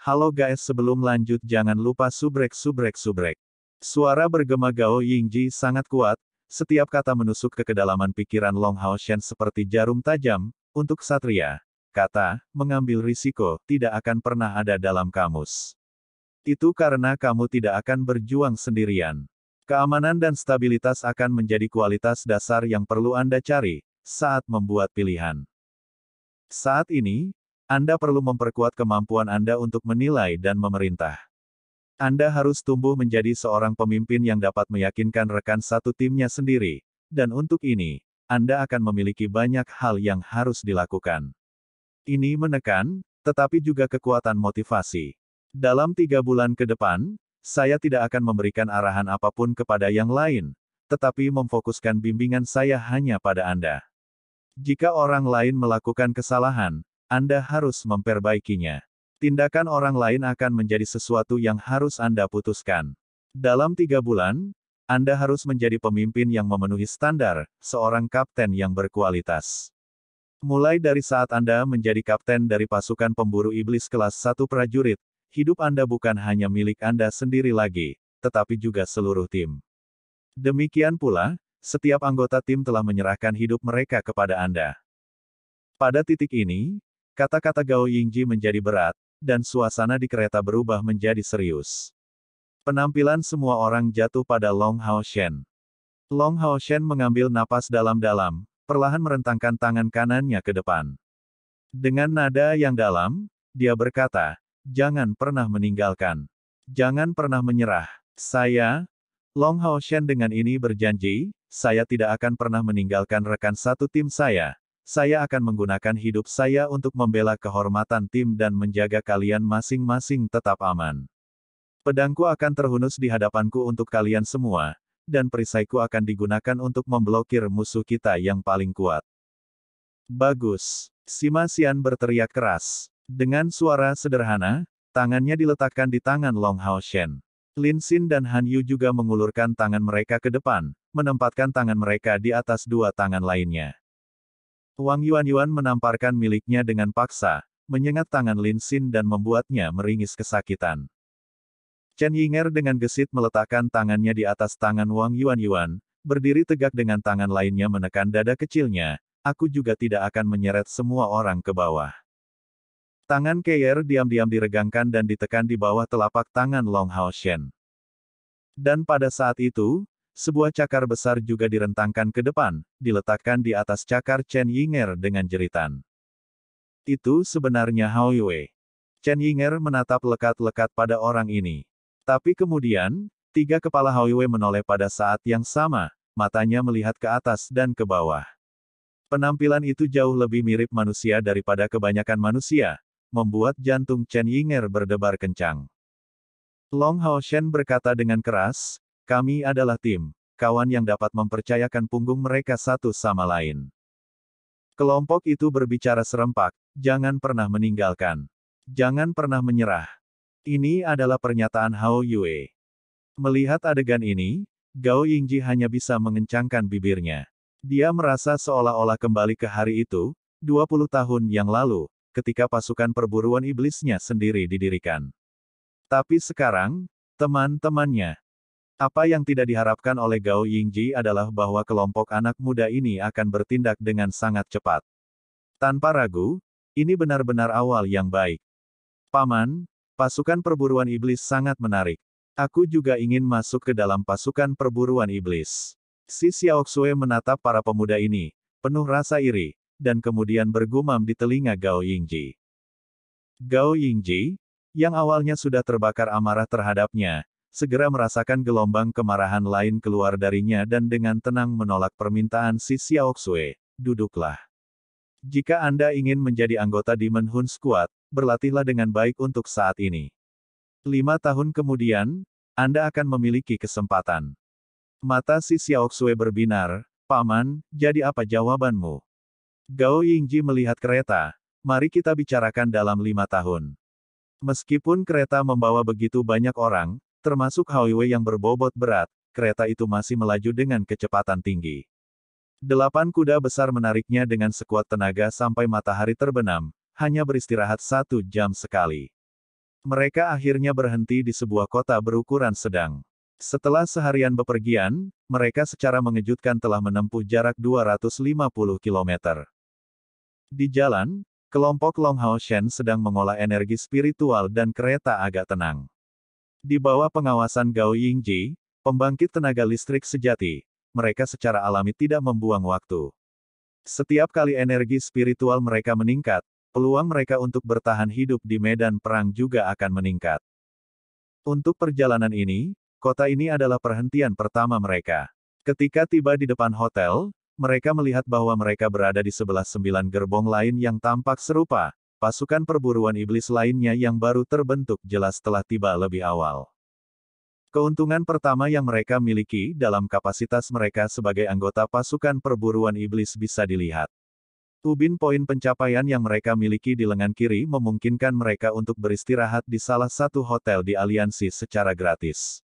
Halo guys, sebelum lanjut jangan lupa subrek. Suara bergema Gao Yingji sangat kuat, setiap kata menusuk ke kedalaman pikiran Long Haoshen seperti jarum tajam. Untuk Ksatria, kata, mengambil risiko, tidak akan pernah ada dalam kamus. Itu karena kamu tidak akan berjuang sendirian. Keamanan dan stabilitas akan menjadi kualitas dasar yang perlu Anda cari saat membuat pilihan. Saat ini, Anda perlu memperkuat kemampuan Anda untuk menilai dan memerintah. Anda harus tumbuh menjadi seorang pemimpin yang dapat meyakinkan rekan satu timnya sendiri, dan untuk ini, Anda akan memiliki banyak hal yang harus dilakukan. Ini menekan, tetapi juga kekuatan motivasi. Dalam 3 bulan ke depan, saya tidak akan memberikan arahan apapun kepada yang lain, tetapi memfokuskan bimbingan saya hanya pada Anda. Jika orang lain melakukan kesalahan, Anda harus memperbaikinya. Tindakan orang lain akan menjadi sesuatu yang harus Anda putuskan. Dalam 3 bulan, Anda harus menjadi pemimpin yang memenuhi standar, seorang kapten yang berkualitas. Mulai dari saat Anda menjadi kapten dari pasukan pemburu iblis kelas 1 prajurit, hidup Anda bukan hanya milik Anda sendiri lagi, tetapi juga seluruh tim. Demikian pula, setiap anggota tim telah menyerahkan hidup mereka kepada Anda. Pada titik ini, kata-kata Gao Yingji menjadi berat, dan suasana di kereta berubah menjadi serius. Penampilan semua orang jatuh pada Long Haoshen. Long Haoshen mengambil napas dalam-dalam, perlahan merentangkan tangan kanannya ke depan. Dengan nada yang dalam, dia berkata, "Jangan pernah meninggalkan. Jangan pernah menyerah. Saya, Long Haoshen dengan ini berjanji, saya tidak akan pernah meninggalkan rekan satu tim saya. Saya akan menggunakan hidup saya untuk membela kehormatan tim dan menjaga kalian masing-masing tetap aman. Pedangku akan terhunus di hadapanku untuk kalian semua, dan perisaiku akan digunakan untuk memblokir musuh kita yang paling kuat." Bagus. Sima Xian berteriak keras. Dengan suara sederhana, tangannya diletakkan di tangan Long Haoshen. Lin Xin dan Han Yu juga mengulurkan tangan mereka ke depan, menempatkan tangan mereka di atas 2 tangan lainnya. Wang Yuanyuan menamparkan miliknya dengan paksa, menyengat tangan Lin Xin dan membuatnya meringis kesakitan. Chen Yinger dengan gesit meletakkan tangannya di atas tangan Wang Yuanyuan, berdiri tegak dengan tangan lainnya menekan dada kecilnya. Aku juga tidak akan menyeret semua orang ke bawah. Tangan Keier diam-diam diregangkan dan ditekan di bawah telapak tangan Long Haoshen. Dan pada saat itu, sebuah cakar besar juga direntangkan ke depan, diletakkan di atas cakar Chen Yinger dengan jeritan. Itu sebenarnya Hao Yue. Chen Yinger menatap lekat-lekat pada orang ini. Tapi kemudian, 3 kepala Hao Yue menoleh pada saat yang sama, matanya melihat ke atas dan ke bawah. Penampilan itu jauh lebih mirip manusia daripada kebanyakan manusia, membuat jantung Chen Yinger berdebar kencang. Long Haoshen berkata dengan keras, "Kami adalah tim, kawan yang dapat mempercayakan punggung mereka satu sama lain." Kelompok itu berbicara serempak, "Jangan pernah meninggalkan. Jangan pernah menyerah." Ini adalah pernyataan Hao Yue. Melihat adegan ini, Gao Yingji hanya bisa mengencangkan bibirnya. Dia merasa seolah-olah kembali ke hari itu, 20 tahun yang lalu, ketika pasukan perburuan iblisnya sendiri didirikan. Tapi sekarang, teman-temannya. Apa yang tidak diharapkan oleh Gao Yingji adalah bahwa kelompok anak muda ini akan bertindak dengan sangat cepat. Tanpa ragu, ini benar-benar awal yang baik. "Paman, pasukan perburuan iblis sangat menarik. Aku juga ingin masuk ke dalam pasukan perburuan iblis." Si Xiaoxue menatap para pemuda ini, penuh rasa iri, dan kemudian bergumam di telinga Gao Yingji. Gao Yingji, yang awalnya sudah terbakar amarah terhadapnya, segera merasakan gelombang kemarahan lain keluar darinya dan dengan tenang menolak permintaan si Xiaoxue, "Duduklah. Jika Anda ingin menjadi anggota Demon Hun Squad, berlatihlah dengan baik untuk saat ini. 5 tahun kemudian, Anda akan memiliki kesempatan." Mata si Xiaoxue berbinar, "Paman, jadi apa jawabanmu?" Gao Yingji melihat kereta, "Mari kita bicarakan dalam 5 tahun. Meskipun kereta membawa begitu banyak orang, termasuk Hao Yue yang berbobot berat, kereta itu masih melaju dengan kecepatan tinggi. 8 kuda besar menariknya dengan sekuat tenaga sampai matahari terbenam, hanya beristirahat 1 jam sekali. Mereka akhirnya berhenti di sebuah kota berukuran sedang. Setelah seharian bepergian, mereka secara mengejutkan telah menempuh jarak 250 kilometer. Di jalan, kelompok Long Hao Shen sedang mengolah energi spiritual dan kereta agak tenang. Di bawah pengawasan Gao Yingji, pembangkit tenaga listrik sejati, mereka secara alami tidak membuang waktu. Setiap kali energi spiritual mereka meningkat, peluang mereka untuk bertahan hidup di medan perang juga akan meningkat. Untuk perjalanan ini, kota ini adalah perhentian pertama mereka. Ketika tiba di depan hotel, mereka melihat bahwa mereka berada di sebelah 9 gerbong lain yang tampak serupa. Pasukan perburuan iblis lainnya yang baru terbentuk jelas telah tiba lebih awal. Keuntungan pertama yang mereka miliki dalam kapasitas mereka sebagai anggota pasukan perburuan iblis bisa dilihat. Ubin poin pencapaian yang mereka miliki di lengan kiri memungkinkan mereka untuk beristirahat di salah satu hotel di aliansi secara gratis.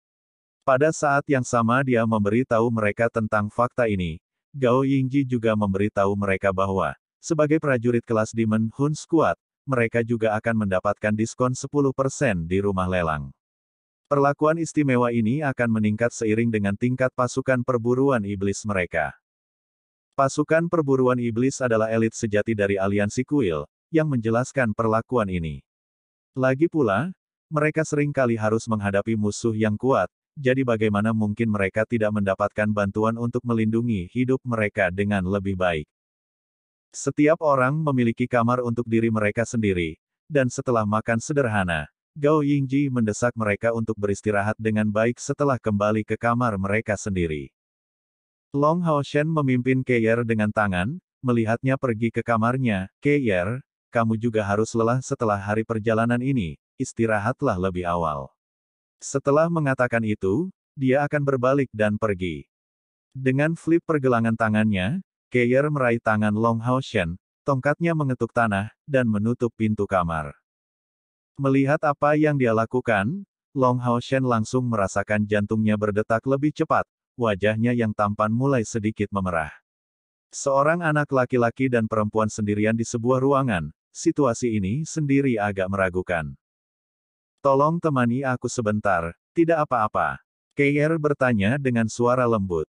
Pada saat yang sama dia memberitahu mereka tentang fakta ini. Gao Yingji juga memberitahu mereka bahwa, sebagai prajurit kelas Demon Hun Squad, mereka juga akan mendapatkan diskon 10% di rumah lelang. Perlakuan istimewa ini akan meningkat seiring dengan tingkat pasukan perburuan iblis mereka. Pasukan perburuan iblis adalah elit sejati dari aliansi kuil, yang menjelaskan perlakuan ini. Lagi pula, mereka sering kali harus menghadapi musuh yang kuat, jadi bagaimana mungkin mereka tidak mendapatkan bantuan untuk melindungi hidup mereka dengan lebih baik. Setiap orang memiliki kamar untuk diri mereka sendiri, dan setelah makan sederhana, Gao Yingji mendesak mereka untuk beristirahat dengan baik setelah kembali ke kamar mereka sendiri. Long Hao Shen memimpin Keyer dengan tangan, melihatnya pergi ke kamarnya. Keyer, kamu juga harus lelah setelah hari perjalanan ini, istirahatlah lebih awal. Setelah mengatakan itu, dia akan berbalik dan pergi. Dengan flip pergelangan tangannya, Keyer meraih tangan Long Hao Shen, tongkatnya mengetuk tanah, dan menutup pintu kamar. Melihat apa yang dia lakukan, Long Hao Shen langsung merasakan jantungnya berdetak lebih cepat, wajahnya yang tampan mulai sedikit memerah. Seorang anak laki-laki dan perempuan sendirian di sebuah ruangan, situasi ini sendiri agak meragukan. Tolong temani aku sebentar, tidak apa-apa. Keyer bertanya dengan suara lembut.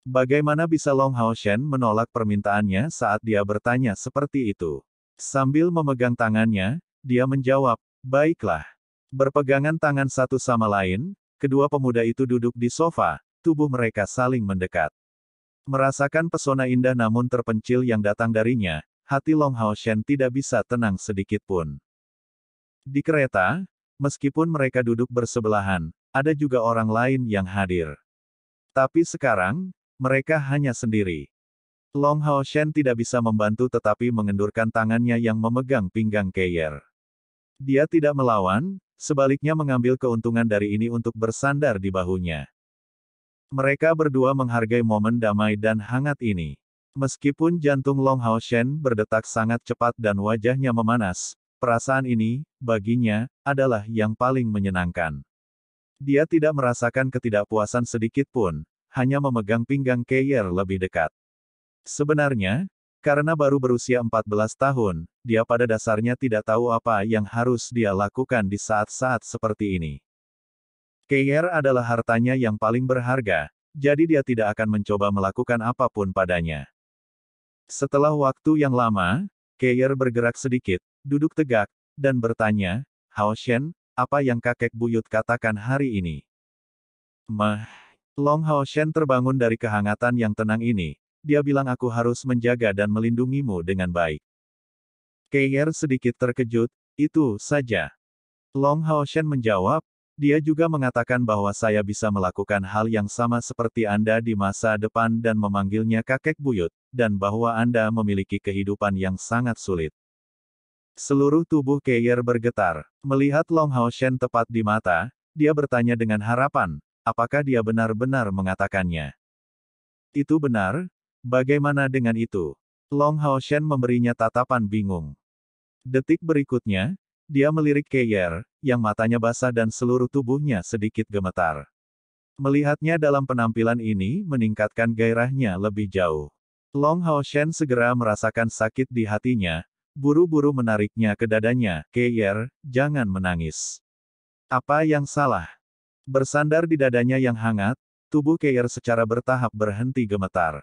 Bagaimana bisa Long Hao Shen menolak permintaannya saat dia bertanya seperti itu? Sambil memegang tangannya, dia menjawab, baiklah. Berpegangan tangan satu sama lain, kedua pemuda itu duduk di sofa, tubuh mereka saling mendekat. Merasakan pesona indah namun terpencil yang datang darinya, hati Long Hao Shen tidak bisa tenang sedikit pun. Di kereta, meskipun mereka duduk bersebelahan, ada juga orang lain yang hadir. Tapi sekarang, mereka hanya sendiri. Long Hao Shen tidak bisa membantu tetapi mengendurkan tangannya yang memegang pinggang Keyer. Dia tidak melawan, sebaliknya mengambil keuntungan dari ini untuk bersandar di bahunya. Mereka berdua menghargai momen damai dan hangat ini. Meskipun jantung Long Hao Shen berdetak sangat cepat dan wajahnya memanas, perasaan ini, baginya, adalah yang paling menyenangkan. Dia tidak merasakan ketidakpuasan sedikit pun, hanya memegang pinggang Keyer lebih dekat. Sebenarnya, karena baru berusia 14 tahun, dia pada dasarnya tidak tahu apa yang harus dia lakukan di saat-saat seperti ini. Keyer adalah hartanya yang paling berharga, jadi dia tidak akan mencoba melakukan apapun padanya. Setelah waktu yang lama, Keyer bergerak sedikit, duduk tegak, dan bertanya, Hao Shen, apa yang kakek buyut katakan hari ini? Long Hao Shen terbangun dari kehangatan yang tenang ini. Dia bilang aku harus menjaga dan melindungimu dengan baik. Keyer sedikit terkejut, itu saja. Long Hao Shen menjawab, dia juga mengatakan bahwa saya bisa melakukan hal yang sama seperti Anda di masa depan dan memanggilnya kakek buyut, dan bahwa Anda memiliki kehidupan yang sangat sulit. Seluruh tubuh Keyer bergetar. Melihat Long Hao Shen tepat di mata, dia bertanya dengan harapan, apakah dia benar-benar mengatakannya? Itu benar? Bagaimana dengan itu? Long Hao Shen memberinya tatapan bingung. Detik berikutnya, dia melirik Keyer, yang matanya basah dan seluruh tubuhnya sedikit gemetar. Melihatnya dalam penampilan ini meningkatkan gairahnya lebih jauh. Long Hao Shen segera merasakan sakit di hatinya, buru-buru menariknya ke dadanya. Keier, jangan menangis. Apa yang salah? Bersandar di dadanya yang hangat, tubuh Keier secara bertahap berhenti gemetar.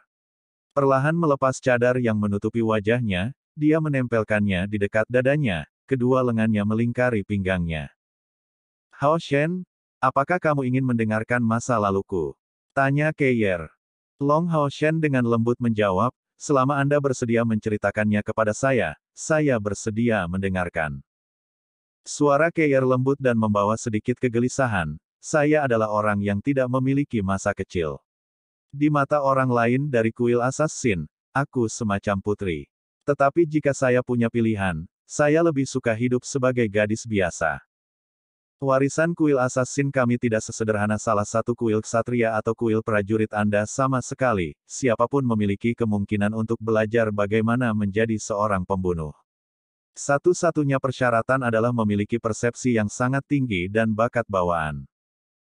Perlahan melepas cadar yang menutupi wajahnya, dia menempelkannya di dekat dadanya, kedua lengannya melingkari pinggangnya. Hao Shen, apakah kamu ingin mendengarkan masa laluku? Tanya Keier. Long Hao Shen dengan lembut menjawab, selama Anda bersedia menceritakannya kepada saya bersedia mendengarkan. Suara Keier lembut dan membawa sedikit kegelisahan, saya adalah orang yang tidak memiliki masa kecil. Di mata orang lain dari kuil assassin, aku semacam putri. Tetapi jika saya punya pilihan, saya lebih suka hidup sebagai gadis biasa. Warisan kuil assassin kami tidak sesederhana salah satu kuil ksatria atau kuil prajurit Anda sama sekali, siapapun memiliki kemungkinan untuk belajar bagaimana menjadi seorang pembunuh. Satu-satunya persyaratan adalah memiliki persepsi yang sangat tinggi dan bakat bawaan.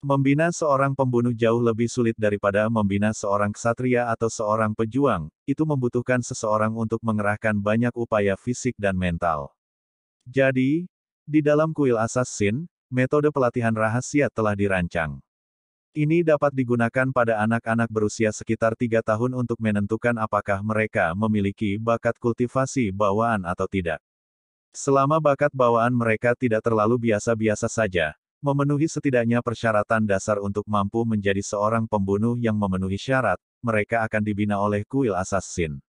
Membina seorang pembunuh jauh lebih sulit daripada membina seorang ksatria atau seorang pejuang, itu membutuhkan seseorang untuk mengerahkan banyak upaya fisik dan mental. Jadi, di dalam kuil assassin, metode pelatihan rahasia telah dirancang. Ini dapat digunakan pada anak-anak berusia sekitar 3 tahun untuk menentukan apakah mereka memiliki bakat kultivasi bawaan atau tidak. Selama bakat bawaan mereka tidak terlalu biasa-biasa saja, memenuhi setidaknya persyaratan dasar untuk mampu menjadi seorang pembunuh yang memenuhi syarat, mereka akan dibina oleh kuil assassin.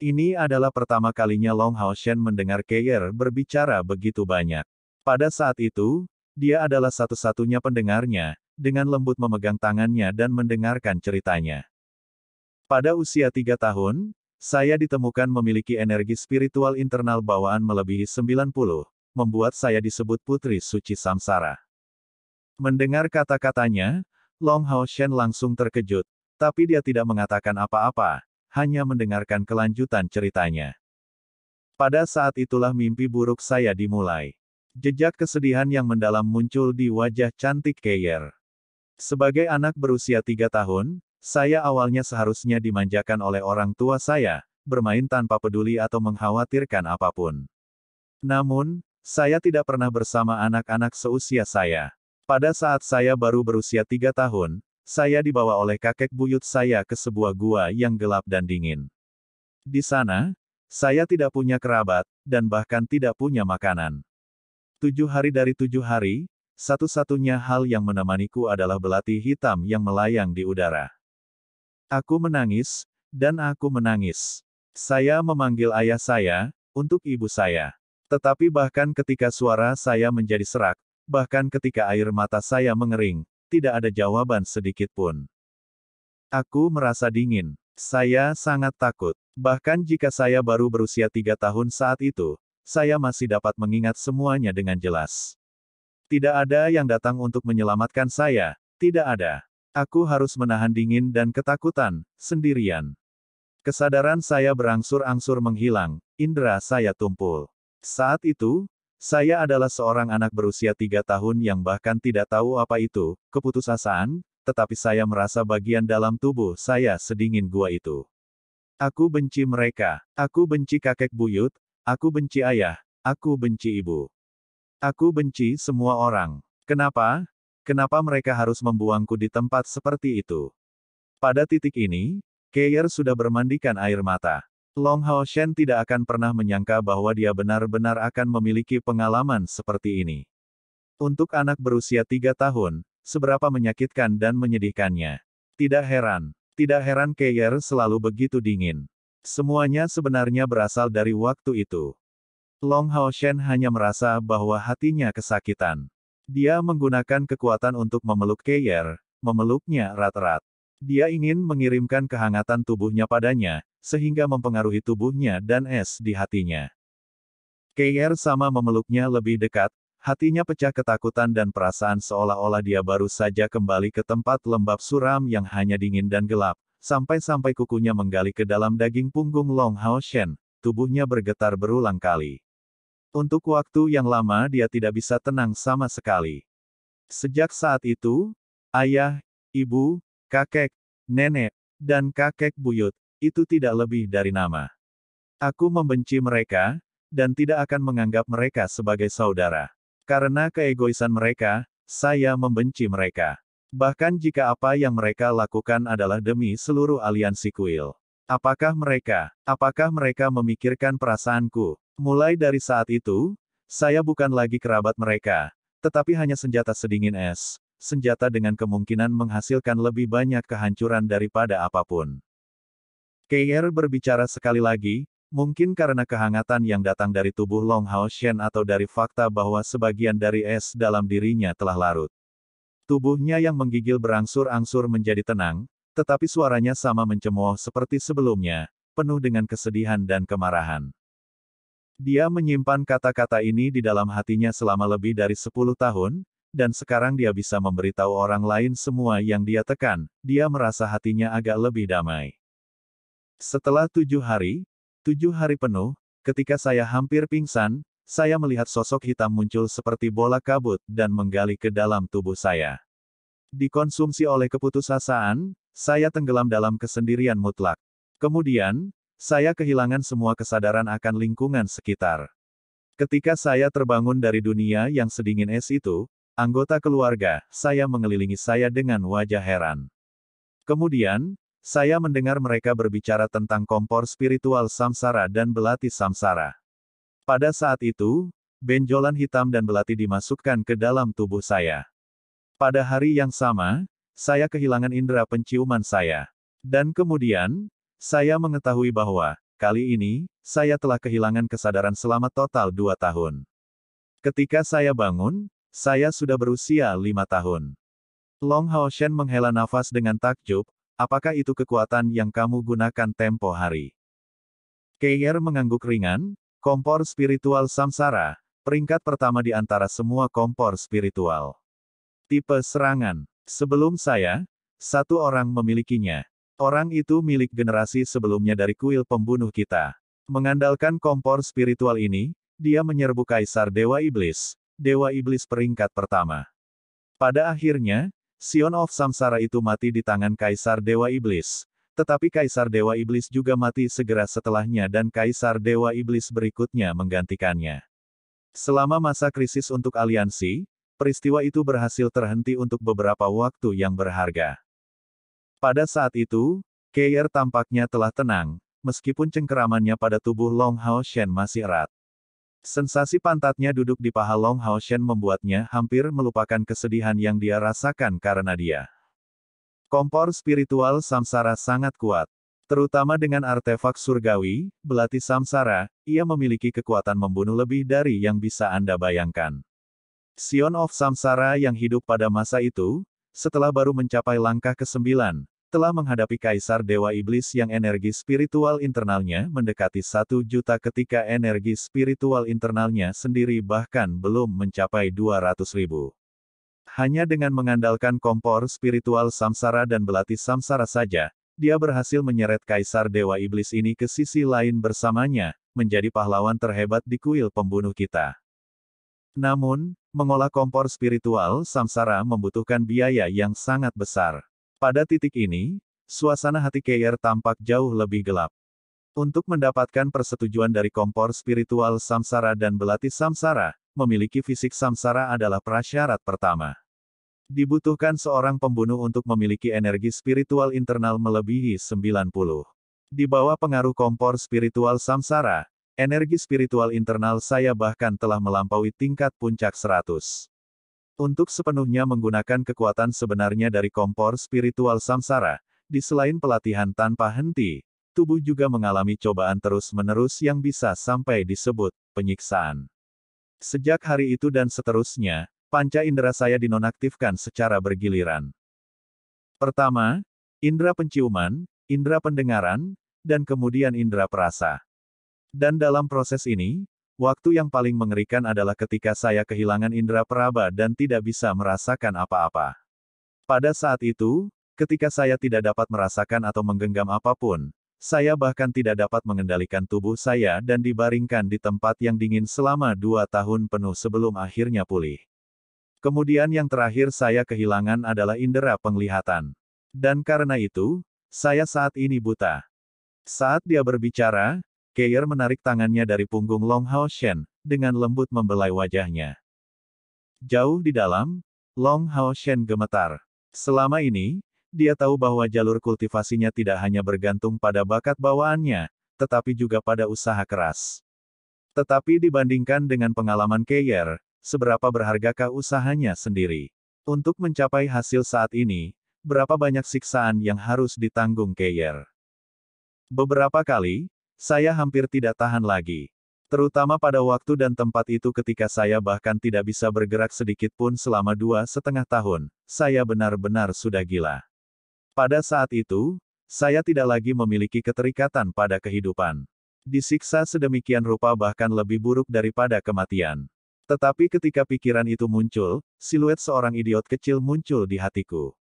Ini adalah pertama kalinya Long Hao Shen mendengar Keier berbicara begitu banyak. Pada saat itu, dia adalah satu-satunya pendengarnya, dengan lembut memegang tangannya dan mendengarkan ceritanya. Pada usia 3 tahun, saya ditemukan memiliki energi spiritual internal bawaan melebihi 90, membuat saya disebut Putri Suci Samsara. Mendengar kata-katanya, Long Hao Shen langsung terkejut, tapi dia tidak mengatakan apa-apa, hanya mendengarkan kelanjutan ceritanya. Pada saat itulah mimpi buruk saya dimulai. Jejak kesedihan yang mendalam muncul di wajah cantik Keier. Sebagai anak berusia 3 tahun, saya awalnya seharusnya dimanjakan oleh orang tua saya, bermain tanpa peduli atau mengkhawatirkan apapun. Namun, saya tidak pernah bersama anak-anak seusia saya. Pada saat saya baru berusia 3 tahun, saya dibawa oleh kakek buyut saya ke sebuah gua yang gelap dan dingin. Di sana, saya tidak punya kerabat, dan bahkan tidak punya makanan. 7 hari dari 7 hari, satu-satunya hal yang menemaniku adalah belati hitam yang melayang di udara. Aku menangis, dan aku menangis. Saya memanggil ayah saya, untuk ibu saya. Tetapi bahkan ketika suara saya menjadi serak, bahkan ketika air mata saya mengering, tidak ada jawaban sedikit pun. Aku merasa dingin. Saya sangat takut. Bahkan jika saya baru berusia 3 tahun saat itu, saya masih dapat mengingat semuanya dengan jelas. Tidak ada yang datang untuk menyelamatkan saya, tidak ada. Aku harus menahan dingin dan ketakutan, sendirian. Kesadaran saya berangsur-angsur menghilang, indera saya tumpul. Saat itu, saya adalah seorang anak berusia 3 tahun yang bahkan tidak tahu apa itu, keputusasaan, tetapi saya merasa bagian dalam tubuh saya sedingin gua itu. Aku benci mereka, aku benci kakek buyut, aku benci ayah, aku benci ibu. Aku benci semua orang. Kenapa? Kenapa mereka harus membuangku di tempat seperti itu? Pada titik ini, Keier sudah bermandikan air mata. Long Hao Shen tidak akan pernah menyangka bahwa dia benar-benar akan memiliki pengalaman seperti ini. Untuk anak berusia 3 tahun, seberapa menyakitkan dan menyedihkannya. Tidak heran Keier selalu begitu dingin. Semuanya sebenarnya berasal dari waktu itu. Long Hao Shen hanya merasa bahwa hatinya kesakitan. Dia menggunakan kekuatan untuk memeluk Keier, memeluknya erat-erat. Dia ingin mengirimkan kehangatan tubuhnya padanya, sehingga mempengaruhi tubuhnya dan es di hatinya. Keier sama memeluknya lebih dekat, hatinya pecah ketakutan dan perasaan seolah-olah dia baru saja kembali ke tempat lembab suram yang hanya dingin dan gelap, sampai-sampai kukunya menggali ke dalam daging punggung Long Hao Shen, tubuhnya bergetar berulang kali. Untuk waktu yang lama dia tidak bisa tenang sama sekali. Sejak saat itu, ayah, ibu, kakek, nenek, dan kakek buyut, itu tidak lebih dari nama. Aku membenci mereka, dan tidak akan menganggap mereka sebagai saudara. Karena keegoisan mereka, saya membenci mereka. Bahkan jika apa yang mereka lakukan adalah demi seluruh aliansi kuil. Apakah mereka memikirkan perasaanku? Mulai dari saat itu, saya bukan lagi kerabat mereka, tetapi hanya senjata sedingin es, senjata dengan kemungkinan menghasilkan lebih banyak kehancuran daripada apapun. Keir berbicara sekali lagi, mungkin karena kehangatan yang datang dari tubuh Long Hao Shen atau dari fakta bahwa sebagian dari es dalam dirinya telah larut. Tubuhnya yang menggigil berangsur-angsur menjadi tenang, tetapi suaranya sama mencemooh seperti sebelumnya, penuh dengan kesedihan dan kemarahan. Dia menyimpan kata-kata ini di dalam hatinya selama lebih dari 10 tahun, dan sekarang dia bisa memberitahu orang lain semua yang dia tekan, dia merasa hatinya agak lebih damai. Setelah 7 hari penuh, ketika saya hampir pingsan, saya melihat sosok hitam muncul seperti bola kabut dan menggali ke dalam tubuh saya. Dikonsumsi oleh keputusasaan, saya tenggelam dalam kesendirian mutlak. Kemudian, saya kehilangan semua kesadaran akan lingkungan sekitar. Ketika saya terbangun dari dunia yang sedingin es itu, anggota keluarga saya mengelilingi saya dengan wajah heran. Kemudian, saya mendengar mereka berbicara tentang kompor spiritual samsara dan belati samsara. Pada saat itu, benjolan hitam dan belati dimasukkan ke dalam tubuh saya. Pada hari yang sama, saya kehilangan indera penciuman saya. Dan kemudian, saya mengetahui bahwa, kali ini, saya telah kehilangan kesadaran selama total 2 tahun. Ketika saya bangun, saya sudah berusia 5 tahun. Long Hao Shen menghela nafas dengan takjub, apakah itu kekuatan yang kamu gunakan tempo hari? Keir mengangguk ringan, kompor spiritual samsara, peringkat pertama di antara semua kompor spiritual. Tipe serangan. Sebelum saya, satu orang memilikinya. Orang itu milik generasi sebelumnya dari kuil pembunuh kita. Mengandalkan kompor spiritual ini, dia menyerbu Kaisar Dewa Iblis peringkat pertama. Pada akhirnya, Sion of Samsara itu mati di tangan Kaisar Dewa Iblis. Tetapi Kaisar Dewa Iblis juga mati segera setelahnya dan Kaisar Dewa Iblis berikutnya menggantikannya. Selama masa krisis untuk aliansi, peristiwa itu berhasil terhenti untuk beberapa waktu yang berharga. Pada saat itu, Keir tampaknya telah tenang, meskipun cengkeramannya pada tubuh Long Hao Shen masih erat. Sensasi pantatnya duduk di paha Long Hao Shen membuatnya hampir melupakan kesedihan yang dia rasakan karena dia. Kompor spiritual samsara sangat kuat. Terutama dengan artefak surgawi, belati samsara, ia memiliki kekuatan membunuh lebih dari yang bisa Anda bayangkan. Sion of Samsara yang hidup pada masa itu, setelah baru mencapai langkah ke-9, telah menghadapi Kaisar Dewa Iblis yang energi spiritual internalnya mendekati 1 juta ketika energi spiritual internalnya sendiri bahkan belum mencapai 200.000. Hanya dengan mengandalkan kompor spiritual samsara dan belati samsara saja, dia berhasil menyeret Kaisar Dewa Iblis ini ke sisi lain bersamanya, menjadi pahlawan terhebat di kuil pembunuh kita. Namun, mengolah kompor spiritual samsara membutuhkan biaya yang sangat besar. Pada titik ini, suasana hati Keir tampak jauh lebih gelap. Untuk mendapatkan persetujuan dari kompor spiritual samsara dan belati samsara, memiliki fisik samsara adalah prasyarat pertama. Dibutuhkan seorang pembunuh untuk memiliki energi spiritual internal melebihi 90. Di bawah pengaruh kompor spiritual samsara, energi spiritual internal saya bahkan telah melampaui tingkat puncak 100. Untuk sepenuhnya menggunakan kekuatan sebenarnya dari kompor spiritual samsara, di selain pelatihan tanpa henti, tubuh juga mengalami cobaan terus-menerus yang bisa sampai disebut penyiksaan. Sejak hari itu dan seterusnya, panca indera saya dinonaktifkan secara bergiliran. Pertama, indera penciuman, indera pendengaran, dan kemudian indera perasa. Dan dalam proses ini, waktu yang paling mengerikan adalah ketika saya kehilangan indera peraba dan tidak bisa merasakan apa-apa. Pada saat itu, ketika saya tidak dapat merasakan atau menggenggam apapun, saya bahkan tidak dapat mengendalikan tubuh saya dan dibaringkan di tempat yang dingin selama 2 tahun penuh sebelum akhirnya pulih. Kemudian yang terakhir saya kehilangan adalah indera penglihatan. Dan karena itu, saya saat ini buta. Saat dia berbicara, Keir menarik tangannya dari punggung Long Hao Shen, dengan lembut membelai wajahnya. Jauh di dalam, Long Hao Shen gemetar. Selama ini, dia tahu bahwa jalur kultivasinya tidak hanya bergantung pada bakat bawaannya, tetapi juga pada usaha keras. Tetapi dibandingkan dengan pengalaman Keir, seberapa berhargakah usahanya sendiri? Untuk mencapai hasil saat ini, berapa banyak siksaan yang harus ditanggung Keir? Beberapa kali, saya hampir tidak tahan lagi. Terutama pada waktu dan tempat itu ketika saya bahkan tidak bisa bergerak sedikit pun selama 2,5 tahun, saya benar-benar sudah gila. Pada saat itu, saya tidak lagi memiliki keterikatan pada kehidupan. Disiksa sedemikian rupa bahkan lebih buruk daripada kematian. Tetapi ketika pikiran itu muncul, siluet seorang idiot kecil muncul di hatiku.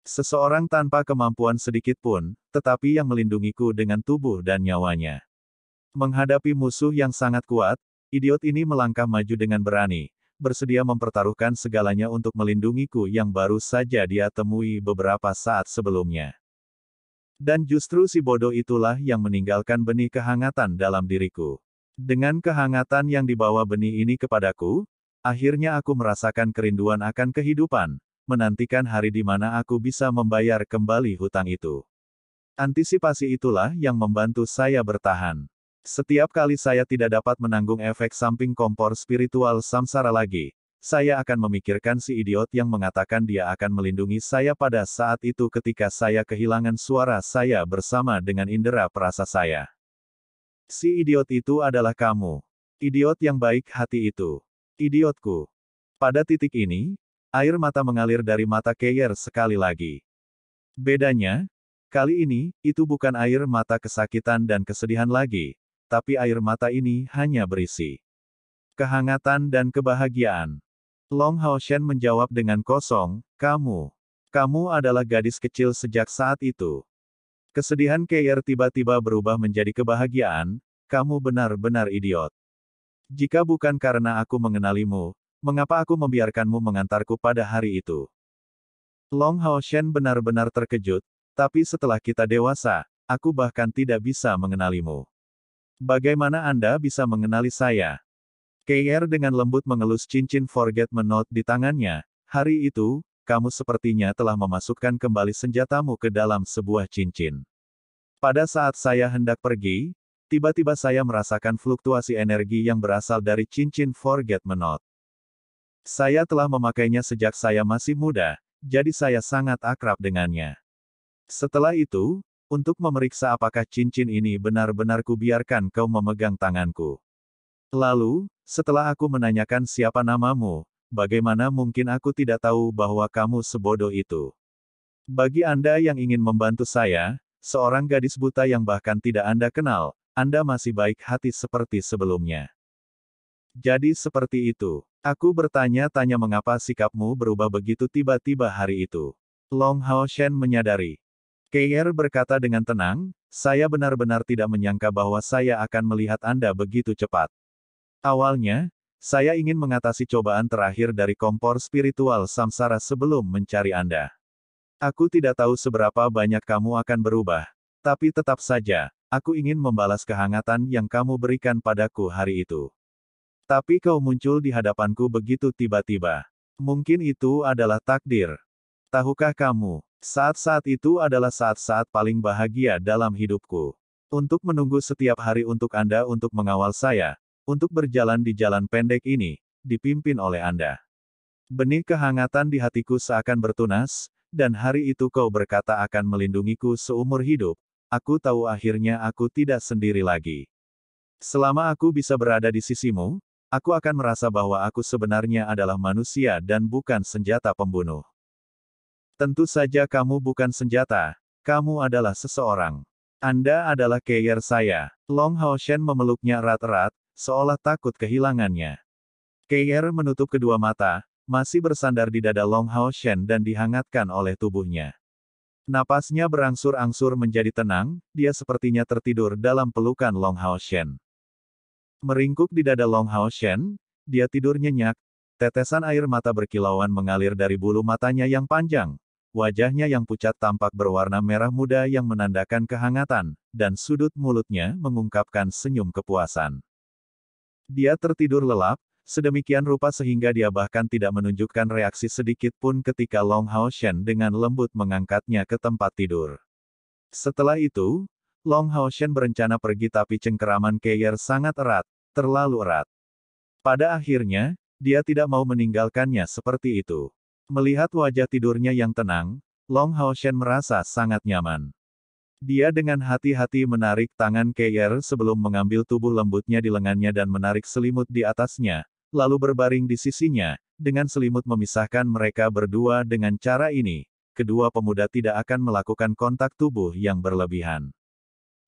Seseorang tanpa kemampuan sedikit pun, tetapi yang melindungiku dengan tubuh dan nyawanya. Menghadapi musuh yang sangat kuat, idiot ini melangkah maju dengan berani, bersedia mempertaruhkan segalanya untuk melindungiku yang baru saja dia temui beberapa saat sebelumnya. Dan justru si bodoh itulah yang meninggalkan benih kehangatan dalam diriku. Dengan kehangatan yang dibawa benih ini kepadaku, akhirnya aku merasakan kerinduan akan kehidupan, menantikan hari di mana aku bisa membayar kembali hutang itu. Antisipasi itulah yang membantu saya bertahan. Setiap kali saya tidak dapat menanggung efek samping kompor spiritual samsara lagi, saya akan memikirkan si idiot yang mengatakan dia akan melindungi saya pada saat itu ketika saya kehilangan suara saya bersama dengan indera perasa saya. Si idiot itu adalah kamu. Idiot yang baik hati itu. Idiotku. Pada titik ini, air mata mengalir dari mata Keir sekali lagi. Bedanya, kali ini, itu bukan air mata kesakitan dan kesedihan lagi, tapi air mata ini hanya berisi kehangatan dan kebahagiaan. Long Hao Shen menjawab dengan kosong, kamu adalah gadis kecil sejak saat itu. Kesedihan Keir tiba-tiba berubah menjadi kebahagiaan, kamu benar-benar idiot. Jika bukan karena aku mengenalimu, mengapa aku membiarkanmu mengantarku pada hari itu? Long Hao Shen benar-benar terkejut, tapi setelah kita dewasa, aku bahkan tidak bisa mengenalimu. Bagaimana Anda bisa mengenali saya? Keir dengan lembut mengelus cincin forget-me-not di tangannya. Hari itu, kamu sepertinya telah memasukkan kembali senjatamu ke dalam sebuah cincin. Pada saat saya hendak pergi, tiba-tiba saya merasakan fluktuasi energi yang berasal dari cincin forget-me-not. Saya telah memakainya sejak saya masih muda, jadi saya sangat akrab dengannya. Setelah itu, untuk memeriksa apakah cincin ini benar-benar kubiarkan kau memegang tanganku. Lalu, setelah aku menanyakan siapa namamu, bagaimana mungkin aku tidak tahu bahwa kamu sebodoh itu? Bagi Anda yang ingin membantu saya, seorang gadis buta yang bahkan tidak Anda kenal, Anda masih baik hati seperti sebelumnya. Jadi seperti itu. Aku bertanya-tanya mengapa sikapmu berubah begitu tiba-tiba hari itu. Long Hao Shen menyadari. Keir berkata dengan tenang, saya benar-benar tidak menyangka bahwa saya akan melihat Anda begitu cepat. Awalnya, saya ingin mengatasi cobaan terakhir dari kompor spiritual samsara sebelum mencari Anda. Aku tidak tahu seberapa banyak kamu akan berubah, tapi tetap saja, aku ingin membalas kehangatan yang kamu berikan padaku hari itu. Tapi kau muncul di hadapanku begitu tiba-tiba. Mungkin itu adalah takdir. Tahukah kamu, saat-saat itu adalah saat-saat paling bahagia dalam hidupku. Untuk menunggu setiap hari untuk Anda untuk mengawal saya, untuk berjalan di jalan pendek ini, dipimpin oleh Anda. Benih kehangatan di hatiku seakan bertunas, dan hari itu kau berkata akan melindungiku seumur hidup. Aku tahu akhirnya aku tidak sendiri lagi. Selama aku bisa berada di sisimu, aku akan merasa bahwa aku sebenarnya adalah manusia dan bukan senjata pembunuh. Tentu saja kamu bukan senjata, kamu adalah seseorang. Anda adalah Keir saya. Long Hao Shen memeluknya erat-erat, seolah takut kehilangannya. Keir menutup kedua mata, masih bersandar di dada Long Hao Shen dan dihangatkan oleh tubuhnya. Napasnya berangsur-angsur menjadi tenang, dia sepertinya tertidur dalam pelukan Long Hao Shen. Meringkuk di dada Long Hao Shen, dia tidur nyenyak, tetesan air mata berkilauan mengalir dari bulu matanya yang panjang, wajahnya yang pucat tampak berwarna merah muda yang menandakan kehangatan, dan sudut mulutnya mengungkapkan senyum kepuasan. Dia tertidur lelap, sedemikian rupa sehingga dia bahkan tidak menunjukkan reaksi sedikit pun ketika Long Hao Shen dengan lembut mengangkatnya ke tempat tidur. Setelah itu, Long Hao Shen berencana pergi tapi cengkeraman Keir sangat erat, terlalu erat. Pada akhirnya, dia tidak mau meninggalkannya seperti itu. Melihat wajah tidurnya yang tenang, Long Hao Shen merasa sangat nyaman. Dia dengan hati-hati menarik tangan Keir sebelum mengambil tubuh lembutnya di lengannya dan menarik selimut di atasnya, lalu berbaring di sisinya, dengan selimut memisahkan mereka berdua. Dengan cara ini, kedua pemuda tidak akan melakukan kontak tubuh yang berlebihan.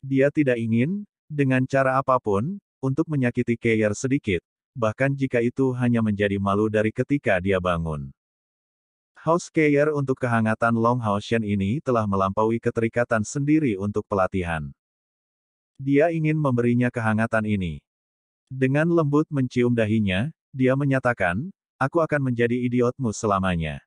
Dia tidak ingin, dengan cara apapun, untuk menyakiti Keir sedikit, bahkan jika itu hanya menjadi malu dari ketika dia bangun. House Keir untuk kehangatan Long Hao Shen ini telah melampaui keterikatan sendiri untuk pelatihan. Dia ingin memberinya kehangatan ini. Dengan lembut mencium dahinya, dia menyatakan, "Aku akan menjadi idiotmu selamanya."